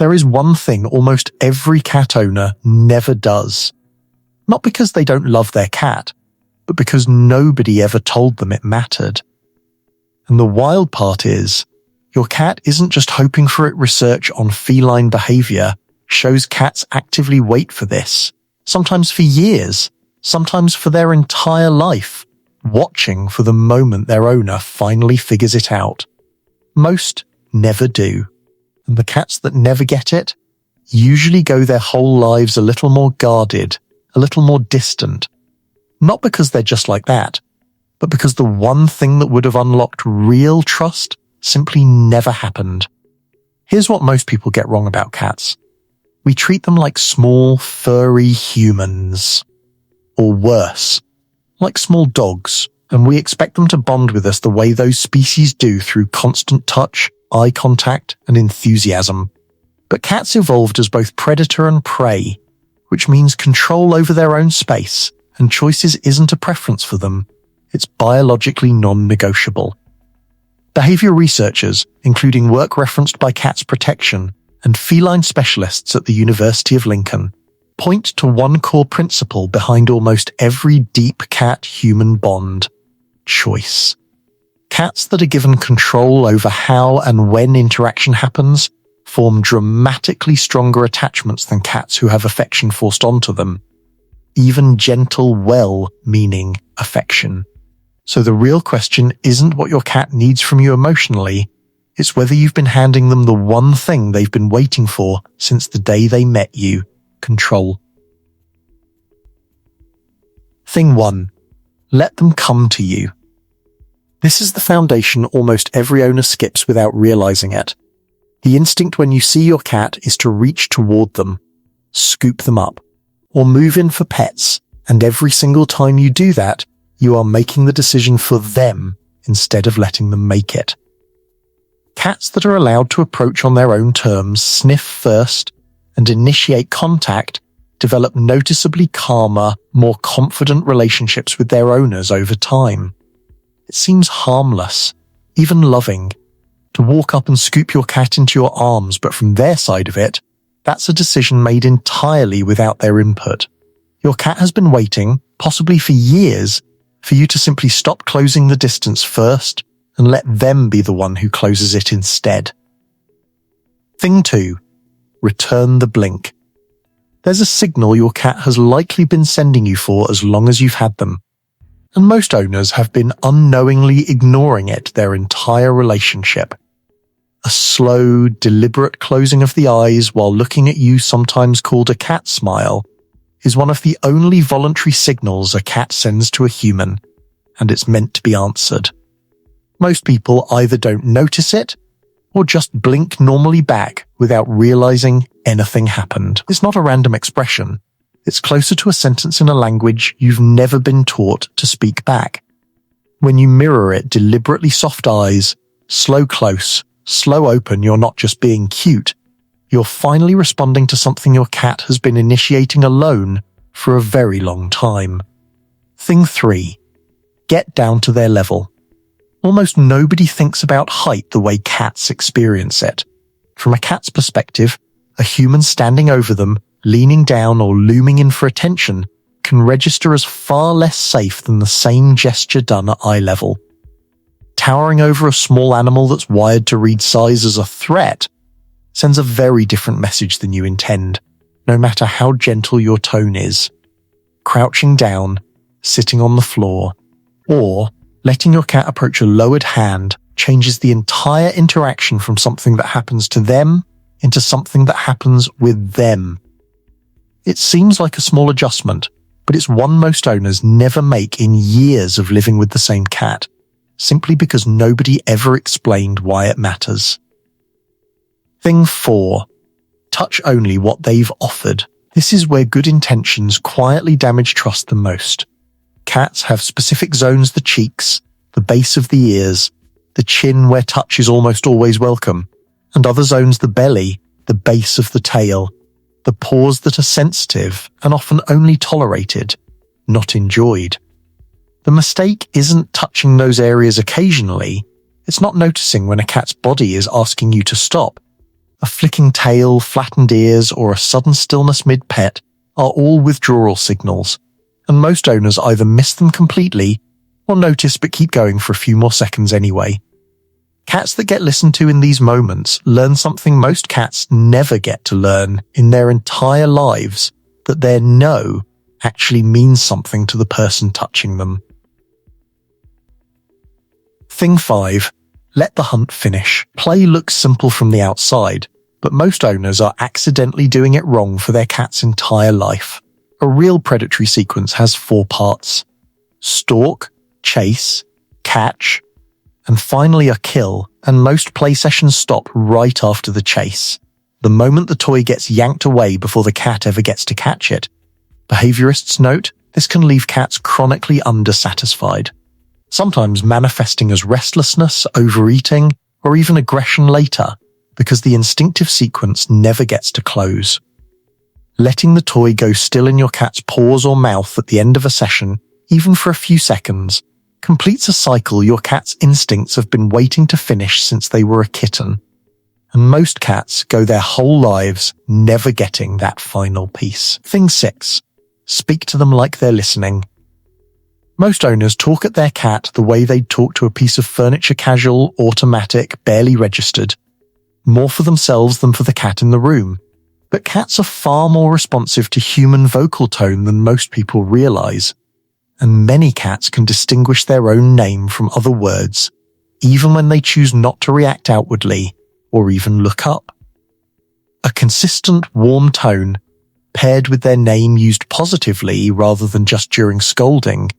There is one thing almost every cat owner never does. Not because they don't love their cat, but because nobody ever told them it mattered. And the wild part is, your cat isn't just hoping for it. Research on feline behavior shows cats actively wait for this, sometimes for years, sometimes for their entire life, watching for the moment their owner finally figures it out. Most never do. And the cats that never get it usually go their whole lives a little more guarded, a little more distant. Not because they're just like that, but because the one thing that would have unlocked real trust simply never happened. Here's what most people get wrong about cats. We treat them like small, furry humans. Or worse, like small dogs, and we expect them to bond with us the way those species do through constant touch, eye contact, and enthusiasm. But cats evolved as both predator and prey, which means control over their own space, and choices isn't a preference for them. It's biologically non-negotiable. Behavior researchers, including work referenced by Cats Protection and feline specialists at the University of Lincoln, point to one core principle behind almost every deep cat-human bond: choice. Cats that are given control over how and when interaction happens form dramatically stronger attachments than cats who have affection forced onto them. Even gentle, well-meaning affection. So the real question isn't what your cat needs from you emotionally, it's whether you've been handing them the one thing they've been waiting for since the day they met you: control. Thing 1. Let them come to you. This is the foundation almost every owner skips without realizing it. The instinct when you see your cat is to reach toward them, scoop them up, or move in for pets, and every single time you do that, you are making the decision for them instead of letting them make it. Cats that are allowed to approach on their own terms, sniff first, and initiate contact develop noticeably calmer, more confident relationships with their owners over time. It seems harmless, even loving, to walk up and scoop your cat into your arms, but from their side of it, that's a decision made entirely without their input. Your cat has been waiting, possibly for years, for you to simply stop closing the distance first and let them be the one who closes it instead. Thing 2. Return the blink. There's a signal your cat has likely been sending you for as long as you've had them, and most owners have been unknowingly ignoring it their entire relationship. A slow, deliberate closing of the eyes while looking at you, sometimes called a cat smile, is one of the only voluntary signals a cat sends to a human, and it's meant to be answered. Most people either don't notice it, or just blink normally back without realizing anything happened. It's not a random expression. It's closer to a sentence in a language you've never been taught to speak back. When you mirror it, deliberately soft eyes, slow close, slow open, you're not just being cute. You're finally responding to something your cat has been initiating alone for a very long time. Thing 3. Get down to their level. Almost nobody thinks about height the way cats experience it. From a cat's perspective, a human standing over them, leaning down or looming in for attention, can register as far less safe than the same gesture done at eye level. Towering over a small animal that's wired to read size as a threat sends a very different message than you intend, no matter how gentle your tone is. Crouching down, sitting on the floor, or letting your cat approach a lowered hand changes the entire interaction from something that happens to them into something that happens with them. It seems like a small adjustment, but it's one most owners never make in years of living with the same cat, simply because nobody ever explained why it matters. Thing 4. Touch only what they've offered. This is where good intentions quietly damage trust the most. Cats have specific zones: the cheeks, the base of the ears, the chin where touch is almost always welcome, and other zones: the belly, the base of the tail, the paws that are sensitive and often only tolerated, not enjoyed. The mistake isn't touching those areas occasionally, it's not noticing when a cat's body is asking you to stop. A flicking tail, flattened ears, or a sudden stillness mid-pet are all withdrawal signals, and most owners either miss them completely or notice but keep going for a few more seconds anyway. Cats that get listened to in these moments learn something most cats never get to learn in their entire lives, that their no actually means something to the person touching them. Thing 5. Let the hunt finish. Play looks simple from the outside, but most owners are accidentally doing it wrong for their cat's entire life. A real predatory sequence has 4 parts: stalk, chase, catch, and finally a kill, and most play sessions stop right after the chase, the moment the toy gets yanked away before the cat ever gets to catch it. Behaviorists note this can leave cats chronically undersatisfied, sometimes manifesting as restlessness, overeating, or even aggression later, because the instinctive sequence never gets to close. Letting the toy go still in your cat's paws or mouth at the end of a session, even for a few seconds, completes a cycle your cat's instincts have been waiting to finish since they were a kitten. And most cats go their whole lives never getting that final piece. Thing 6. Speak to them like they're listening. Most owners talk at their cat the way they'd talk to a piece of furniture, casual, automatic, barely registered. More for themselves than for the cat in the room. But cats are far more responsive to human vocal tone than most people realize. And many cats can distinguish their own name from other words, even when they choose not to react outwardly or even look up. A consistent, warm tone, paired with their name used positively rather than just during scolding,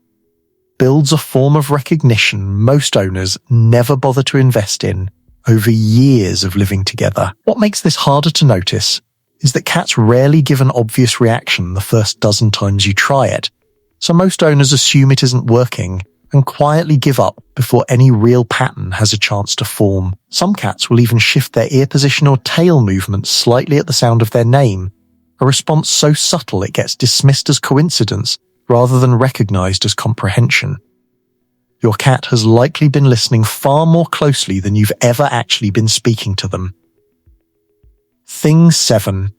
builds a form of recognition most owners never bother to invest in over years of living together. What makes this harder to notice is that cats rarely give an obvious reaction the first dozen times you try it, so most owners assume it isn't working and quietly give up before any real pattern has a chance to form. Some cats will even shift their ear position or tail movement slightly at the sound of their name, a response so subtle it gets dismissed as coincidence rather than recognized as comprehension. Your cat has likely been listening far more closely than you've ever actually been speaking to them. Thing 7.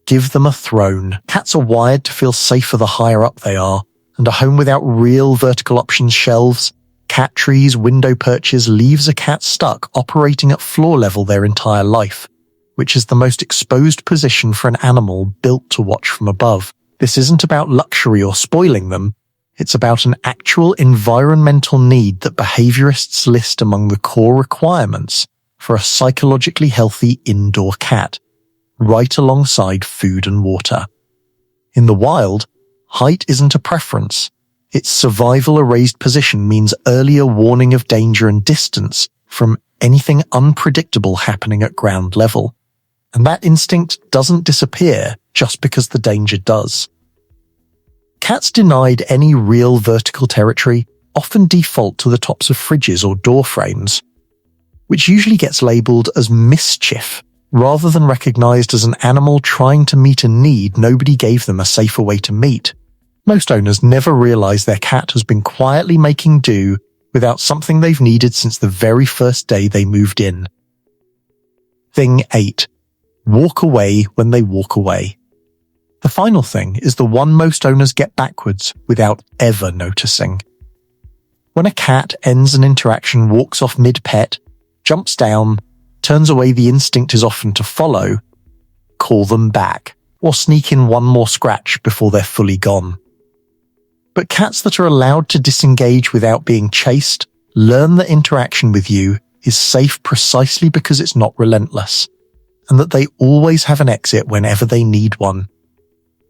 Give them a throne. Cats are wired to feel safer the higher up they are, and a home without real vertical options shelves, cat trees, window perches leaves a cat stuck operating at floor level their entire life, which is the most exposed position for an animal built to watch from above. This isn't about luxury or spoiling them, it's about an actual environmental need that behaviorists list among the core requirements for a psychologically healthy indoor cat, right alongside food and water. In the wild, height isn't a preference. Its survival a raised position means earlier warning of danger and distance from anything unpredictable happening at ground level. And that instinct doesn't disappear just because the danger does. Cats denied any real vertical territory often default to the tops of fridges or door frames, which usually gets labeled as mischief rather than recognized as an animal trying to meet a need nobody gave them a safer way to meet. Most owners never realize their cat has been quietly making do without something they've needed since the very first day they moved in. Thing 8. Walk away when they walk away. The final thing is the one most owners get backwards without ever noticing. When a cat ends an interaction, walks off mid-pet, jumps down, turns away, the instinct is often to follow, call them back, or sneak in one more scratch before they're fully gone. But cats that are allowed to disengage without being chased learn that interaction with you is safe precisely because it's not relentless, and that they always have an exit whenever they need one.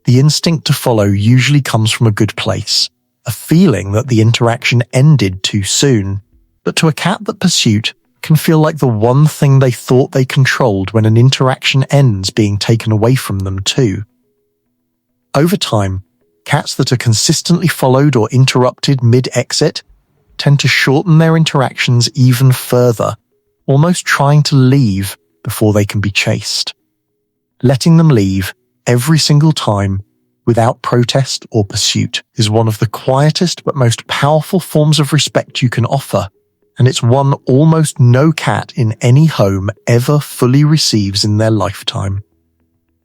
The instinct to follow usually comes from a good place, a feeling that the interaction ended too soon, but to a cat that pursuit can feel like the one thing they thought they controlled when an interaction ends being taken away from them too. Over time, cats that are consistently followed or interrupted mid-exit tend to shorten their interactions even further, almost trying to leave before they can be chased. Letting them leave every single time without protest or pursuit is one of the quietest but most powerful forms of respect you can offer, and it's one almost no cat in any home ever fully receives in their lifetime.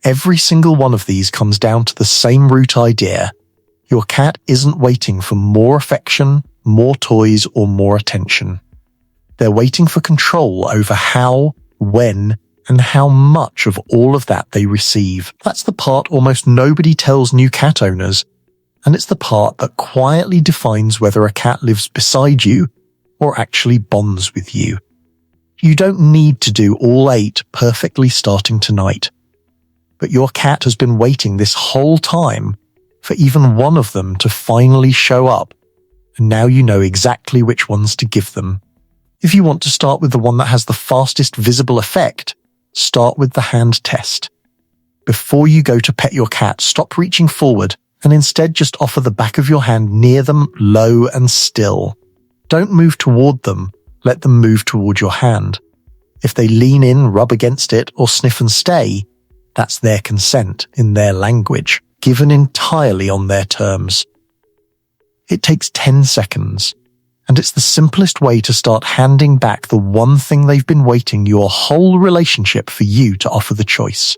Every single one of these comes down to the same root idea. Your cat isn't waiting for more affection, more toys, or more attention. They're waiting for control over how, when, and how much of all of that they receive. That's the part almost nobody tells new cat owners, and it's the part that quietly defines whether a cat lives beside you or actually bonds with you. You don't need to do all 8 perfectly starting tonight, but your cat has been waiting this whole time for even one of them to finally show up, and now you know exactly which ones to give them. If you want to start with the one that has the fastest visible effect, start with the hand test. Before you go to pet your cat, stop reaching forward and instead just offer the back of your hand near them, low and still. Don't move toward them, let them move toward your hand. If they lean in, rub against it, or sniff and stay, that's their consent in their language, given entirely on their terms. It takes 10 seconds, and it's the simplest way to start handing back the one thing they've been waiting your whole relationship for you to offer the choice.